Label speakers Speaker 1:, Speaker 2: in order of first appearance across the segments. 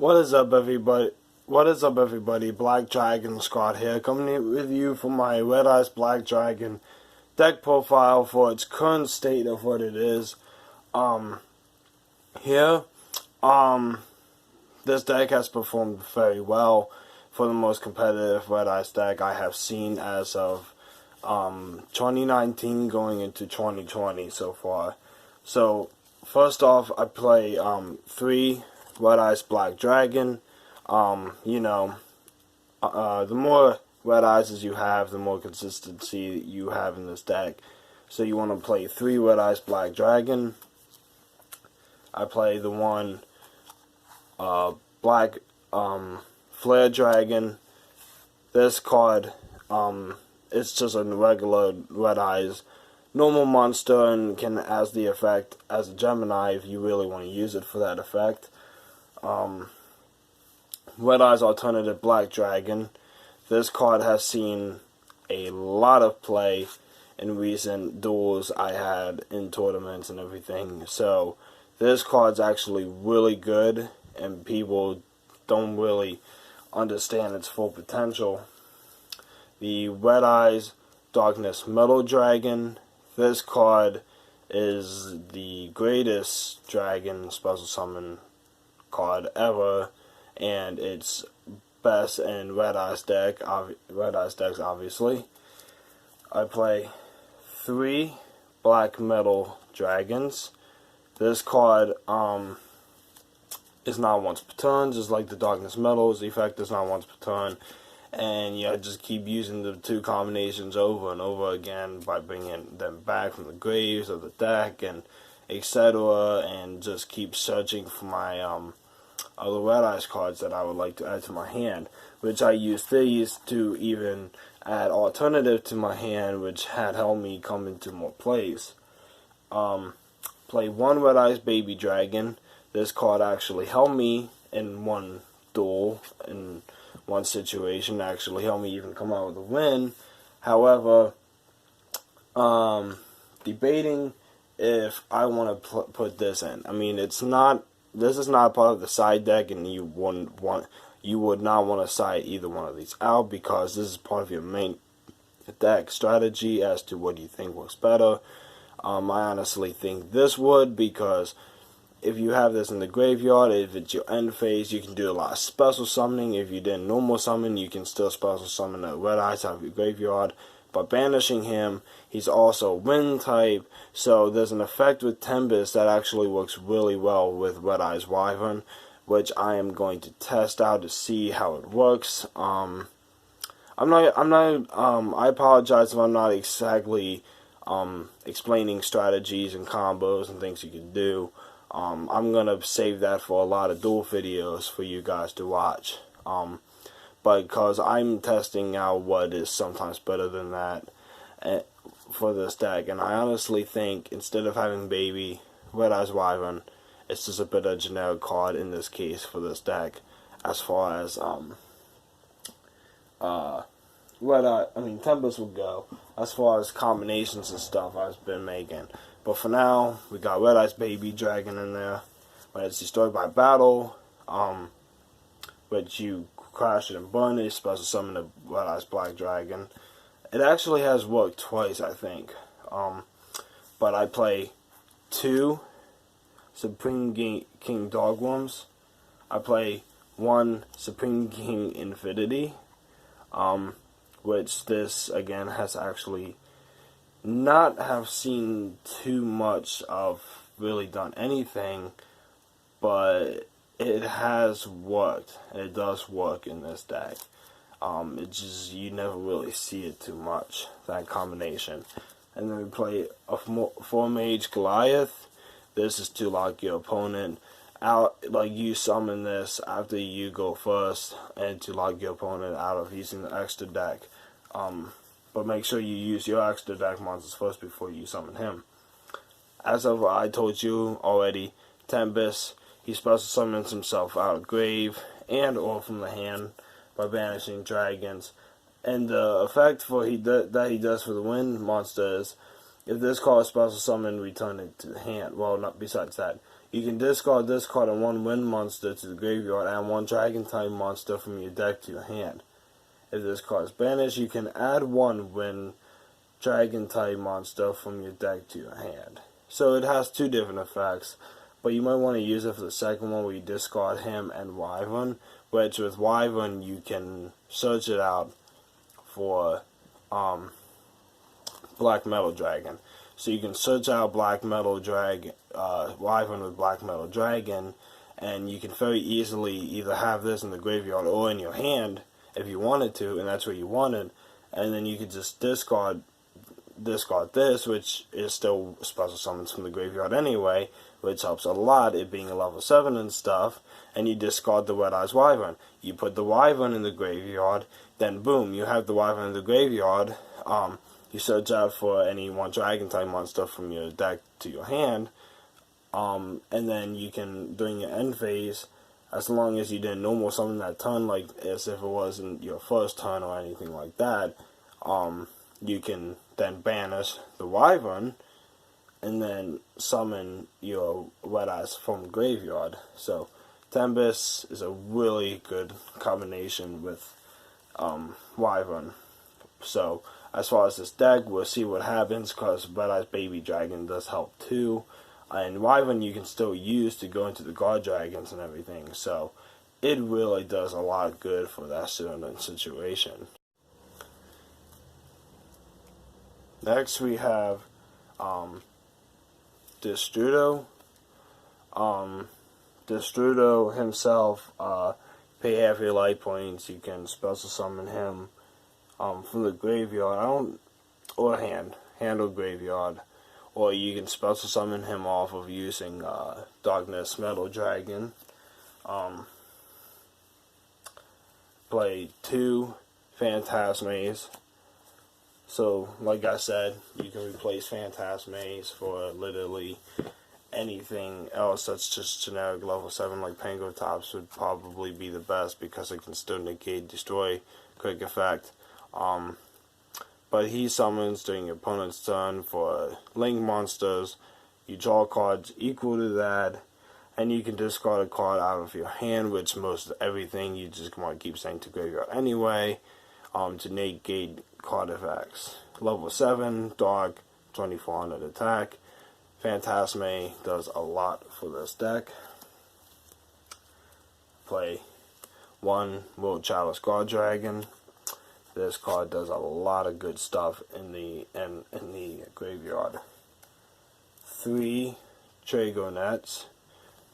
Speaker 1: What is up, everybody? What is up, everybody? Black Dragon Squad here, coming with you for my Red Eyes Black Dragon deck profile for its current state of what it is. Here, this deck has performed very well for the most competitive Red Eyes deck I have seen as of 2019 going into 2020 so far. So, first off, I play 3 Red Eyes Black Dragon. The more Red Eyes you have, the more consistency you have in this deck. So you want to play 3 Red Eyes Black Dragon. I play the one Black Flare Dragon. This card, it's just a regular Red Eyes normal monster and can has the effect as a Gemini if you really want to use it for that effect. Red Eyes Alternative Black Dragon. This card has seen a lot of play in recent duels I had in tournaments and everything. So this card's actually really good and people don't really understand its full potential. The Red Eyes Darkness Metal Dragon. This card is the greatest dragon special summon card ever, and it's best in Red Eyes decks, obviously. I play 3 Black Metal Dragons. This card is not once per turn, just like the Darkness Metals. The effect is not once per turn, and you just keep using the 2 combinations over and over again by bringing them back from the graves of the deck and etc. and just keep searching for my other Red Eyes cards that I would like to add to my hand, which I used these to even add alternative to my hand, which had helped me come into more plays. Play 1 Red Eyes Baby Dragon. This card actually helped me in one duel, in one situation, actually helped me even come out with a win. However, debating if I want to put this in. I mean, this is not part of the side deck, and you would not want to side either one of these out because this is part of your main deck strategy as to what you think works better. I honestly think this would, because if you have this in the graveyard, if it's your end phase, you can do a lot of special summoning. If you did normal summon, you can still special summon a Red Eyes out of your graveyard. By banishing him, he's also wind type, so there's an effect with Tempest that actually works really well with Red Eyes Wyvern, which I am going to test out to see how it works. I apologize if I'm not exactly explaining strategies and combos and things you can do. I'm gonna save that for a lot of duel videos for you guys to watch. But because I'm testing out what is sometimes better than that for this deck, and I honestly think instead of having Baby Red Eyes Wyvern, it's just a bit of a generic card in this case for this deck, as far as Tempest will go, as far as combinations and stuff I've been making. But for now, we got Red Eyes Baby Dragon in there. When it's destroyed by battle, which you crash it and burn it, special summon the Red Eyes Black Dragon. It actually has worked twice, I think. But I play 2 Supreme King Dogworms. I play 1 Supreme King Infinity, which this again has actually not have seen too much of really done anything, but it has worked. It does work in this deck. It's just you never really see it too much, that combination. And then we play a 4 Mage Goliath. This is to lock your opponent out. Like, you summon this after you go first, and to lock your opponent out of using the extra deck. But make sure you use your extra deck monsters first before you summon him. As of I told you already, Tempest, he special summons himself out of grave and or from the hand by banishing dragons. And the effect that he does for the wind monster is, if this card is special summoned, return it to the hand. Well, not besides that, You can discard this card and 1 wind monster to the graveyard and 1 dragon type monster from your deck to your hand. If this card is banished, you can add 1 wind dragon type monster from your deck to your hand. So it has 2 different effects, but you might want to use it for the second one where you discard him and Wyvern, which with Wyvern you can search it out for Black Metal Dragon. So you can search out Black Metal Dragon, Wyvern with Black Metal Dragon, and you can very easily either have this in the graveyard or in your hand if you wanted to, and that's what you wanted, and then you could just discard this, which is still special summons from the graveyard anyway, which helps a lot, it being a level 7 and stuff, and you discard the Red Eyes Wyvern. You put the Wyvern in the graveyard, then boom, you have the Wyvern in the graveyard. You search out for any 1 dragon type monster from your deck to your hand, and then you can, during your end phase, as long as you didn't normal summon that turn, like as if it wasn't your first turn or anything like that, you can then banish the Wyvern and then summon your Red Eyes from graveyard. So Tempest is a really good combination with Wyvern. So as far as this deck, we'll see what happens, because Red Eyes Baby Dragon does help too. And Wyvern you can still use to go into the guard dragons and everything. So it really does a lot of good for that certain situation. Next we have Destrudo. Destrudo himself, pay half your life points, you can special summon him from the graveyard, or hand or graveyard, or you can special summon him off of using Darkness Metal Dragon. Play 2 Phantasmes. So, like I said, you can replace Phantasmes for literally anything else that's just generic level 7, like Pango Tops would probably be the best because it can still negate, destroy, quick effect. But he summons during your opponent's turn for link monsters. You draw cards equal to that, and you can discard a card out of your hand, which most everything you just want to keep saying to graveyard anyway, to negate card effects. Level 7, Dark, 2400 attack. Phantasme does a lot for this deck. Play 1 World Chalice Guard Dragon. This card does a lot of good stuff in the graveyard. 3 Dragonets.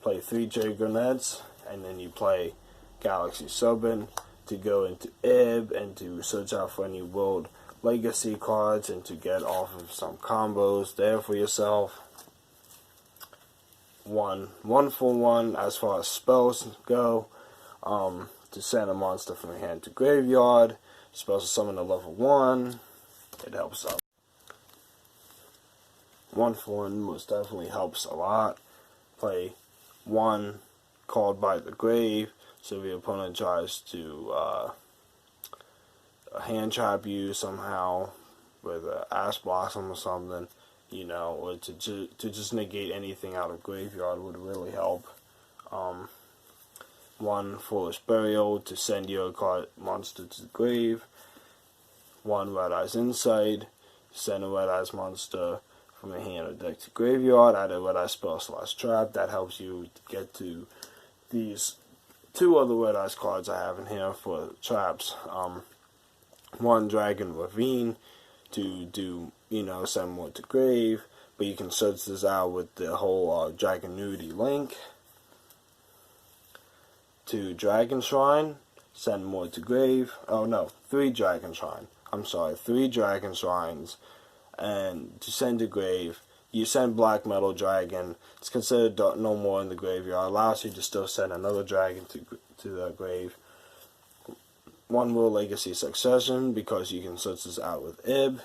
Speaker 1: Play 3 Dragonets, and then you play Galaxy Serpent to go into Ib and to search out for any World Legacy cards and to get off of some combos there for yourself. 1 for 1 as far as spells go. To send a monster from your hand to graveyard. Special summon a level 1. It helps out. 1 for 1 most definitely helps a lot. Play 1 Called by the Grave. So if your opponent tries to hand trap you somehow with an Ash Blossom or something, you know, or to just negate anything out of graveyard would really help. 1 Foolish Burial to send your card monster to the grave. 1 Red Eyes Insight to send a Red Eyes monster from your hand or deck to graveyard. Add a Red Eyes Spell / Trap. That helps you get to these 2 other Red Eyes cards I have in here for traps. 1 Dragon Ravine to do, you know, send more to grave, but you can search this out with the whole Dragon Nudity link. 2 Dragon Shrine, send more to grave. Oh no, 3 Dragon Shrine. I'm sorry, 3 Dragon Shrines, and to send to grave, you send Black Metal Dragon. It's considered no more in the graveyard. Allows you to still send another dragon to the grave. 1 World Legacy Succession, because you can search this out with Ib.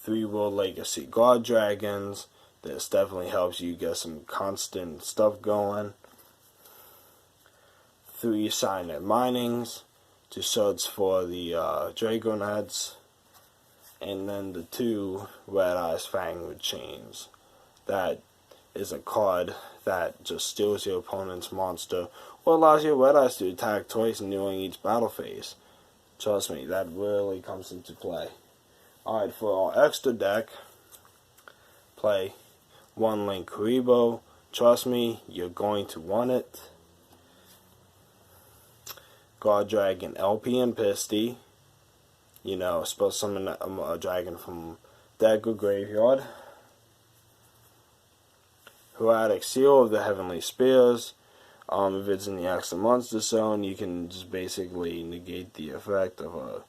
Speaker 1: 3 World Legacy Guard Dragons. This definitely helps you get some constant stuff going. 3 Signet Minings to search for the Dragonets. And then the 2 Red Eyes Fangwood Chains that is a card that just steals your opponent's monster or allows your Red Eyes to attack twice during each battle phase. Trust me, that really comes into play. Alright, for our extra deck, play one Linkuriboh. Trust me, you're going to want it. Guardragon, LP, and Pisty. You know, supposed to summon a dragon from deck or graveyard. Heraldic Seal of the Heavenly Spears. If it's in the extra monster zone, you can just basically negate the effect of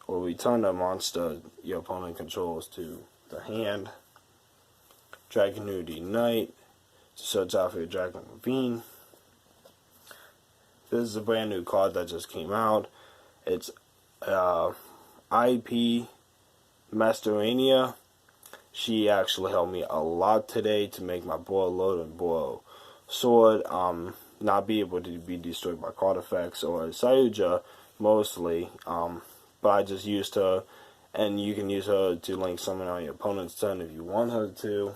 Speaker 1: or return a monster your opponent controls to the hand. Dragonute Ignite, to search out for your Dragon Ravine. This is a brand new card that just came out. It's IP Masterania. She actually helped me a lot today to make my Borreload and Borreload Sword not be able to be destroyed by card effects, or Sayuja mostly, but I just used her, and you can use her to link summon on your opponent's turn if you want her to.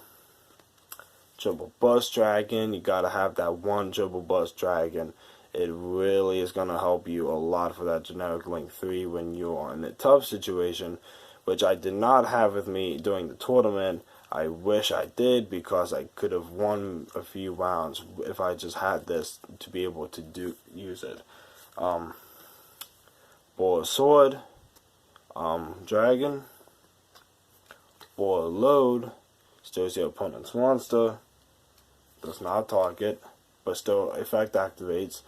Speaker 1: Triple Bust Dragon, you gotta have that one Triple Bust Dragon. It really is gonna help you a lot for that generic Link 3 when you're in a tough situation, which I did not have with me during the tournament. I wish I did, because I could have won a few rounds if I just had this to be able to use it. Borreload Sword, Dragon, Borreload, steals your opponent's monster, does not target, but still effect activates.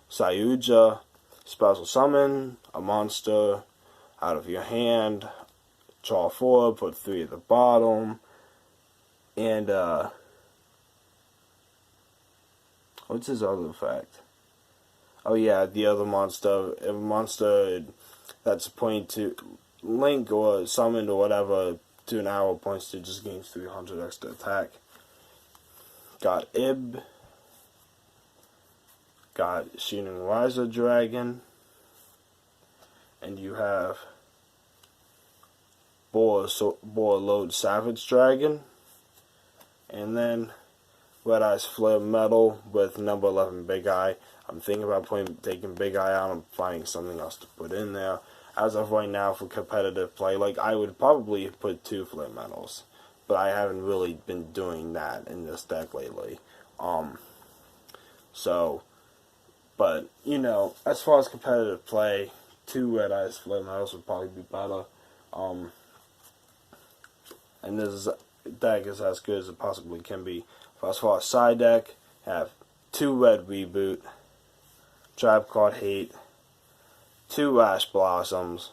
Speaker 1: Sayuja, special summon a monster out of your hand, draw 4, put 3 at the bottom, and what's his other effect? Oh yeah, the other monster, if a monster that's pointing to link or summoned or whatever to an arrow points to, just gains 300 extra attack. Got Ib. Got Shining Riser Dragon. And you have Borreload Savage Dragon. And then Red Eyes Flare Metal with number 11 Big Eye. I'm thinking about taking Big Eye out. I'm finding something else to put in there. As of right now, for competitive play, like, I would probably put 2 Flare Metals, but I haven't really been doing that in this deck lately. But you know, as far as competitive play, 2 Red Eyes Flare Metals would probably be better. And this deck is as good as it possibly can be. As far as side deck, have 2 Red Reboot, Trap Card Hate, 2 Rash Blossoms.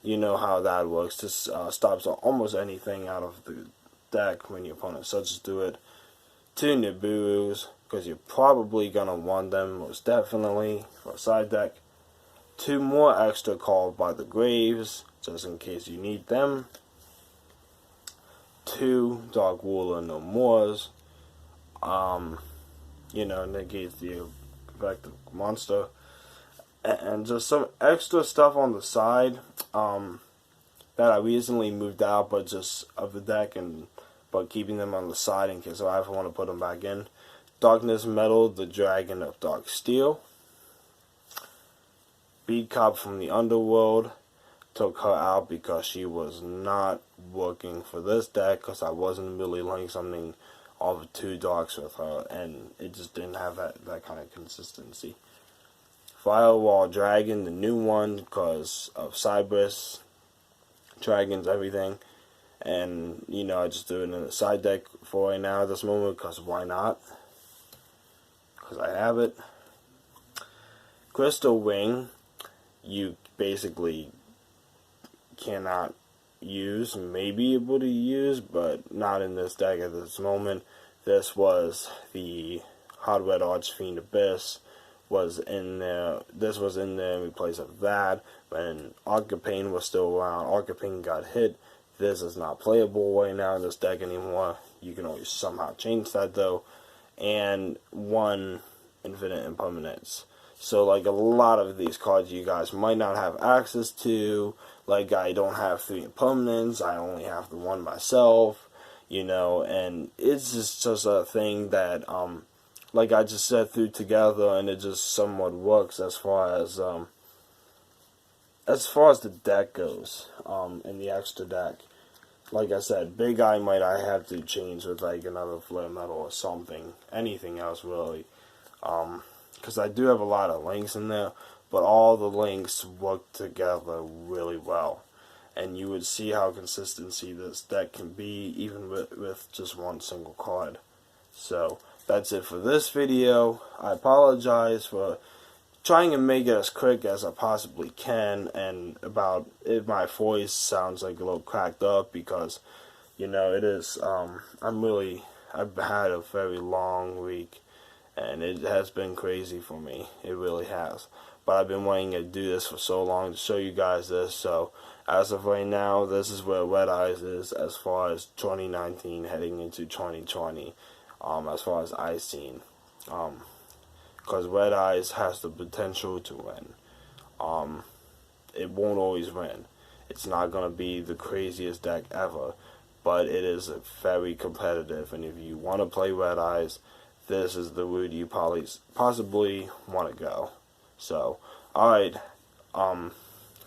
Speaker 1: You know how that works. This stops almost anything out of the deck when your opponent searches through it. 2 Nibiru's, because you're probably going to want them most definitely for a side deck. 2 more extra Called by the Graves, just in case you need them. 2 Dark Ruler No Mores. You know, negates the effect of monster. And just some extra stuff on the side that I recently moved out, but just of the deck, but keeping them on the side in case I ever want to put them back in. Darkness Metal, the Dragon of Dark Steel. Beat Cop from the Underworld. Took her out because she was not working for this deck, because I wasn't really liking something of 2 darks with her, and it just didn't have that kind of consistency. Firewall Dragon, the new one, because of Cybris, dragons, everything. And, you know, I just do it in the side deck for right now at this moment, because why not? Because I have it. Crystal Wing, you basically cannot use, may be able to use, but not in this deck at this moment. This was the Hot Red Archfiend Abyss. Was in there. This was in there in place of that. When Arcapane was still around, Arcapane got hit. This is not playable right now in this deck anymore. You can always somehow change that though. And 1 Infinite Impermanence. So like a lot of these cards you guys might not have access to. Like I don't have 3 Impermanence. I only have the 1 myself. and it's just a thing that, like I just said, threw together, and it just somewhat works as far as the deck goes, in the extra deck. Like I said, Big Eye might I have to change with like another flare metal or something, anything else really, because I do have a lot of links in there, but all the links work together really well, and you would see how consistency this deck can be even with just one single card. So that's it for this video. I apologize for trying to make it as quick as I possibly can, and about if my voice sounds like a little cracked up, because it is, I've had a very long week, and it has been crazy for me. It really has. But I've been wanting to do this for so long to show you guys this. So as of right now, this is where Red Eyes is as far as 2019 heading into 2020, as far as I've seen. Because Red Eyes has the potential to win. It won't always win. It's not going to be the craziest deck ever, but it is very competitive, and if you want to play Red Eyes, this is the route you possibly want to go. So, alright,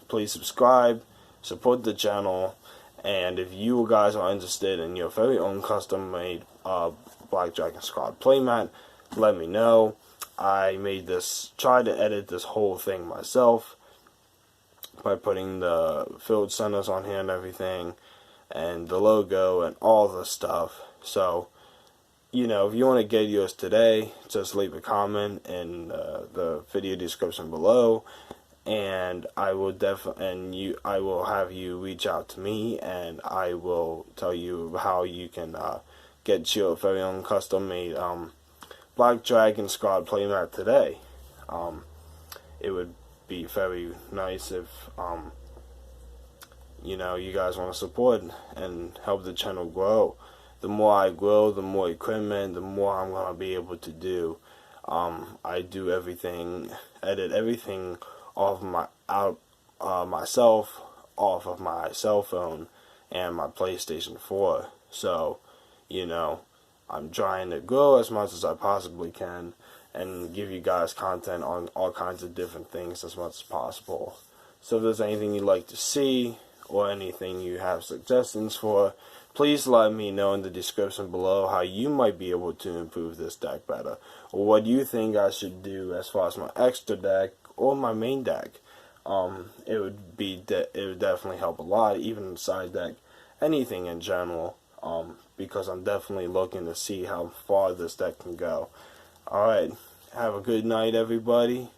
Speaker 1: please subscribe, support the channel, and if you guys are interested in your very own custom-made Black Dragon Squad playmat, let me know. I tried to edit this whole thing myself by putting the field centers on here and everything, and the logo and all the stuff. So, if you want to get yours today, just leave a comment in the video description below, and I will I will have you reach out to me, and I will tell you how you can get your very own custom-made Black Dragon Squad playmat today. It would be very nice if you guys want to support and help the channel grow. The more I grow, the more equipment, the more I'm gonna be able to do. I do everything, edit everything off myself, off of my cell phone and my PlayStation 4. So, I'm trying to grow as much as I possibly can and give you guys content on all kinds of different things as much as possible. So if there's anything you'd like to see or anything you have suggestions for, please let me know in the description below how you might be able to improve this deck better, or what you think I should do as far as my extra deck or my main deck. It would definitely help a lot, even the side deck, anything in general. Because I'm definitely looking to see how far this deck can go. Alright, have a good night everybody,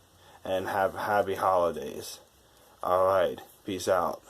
Speaker 1: and have happy holidays. Alright, peace out.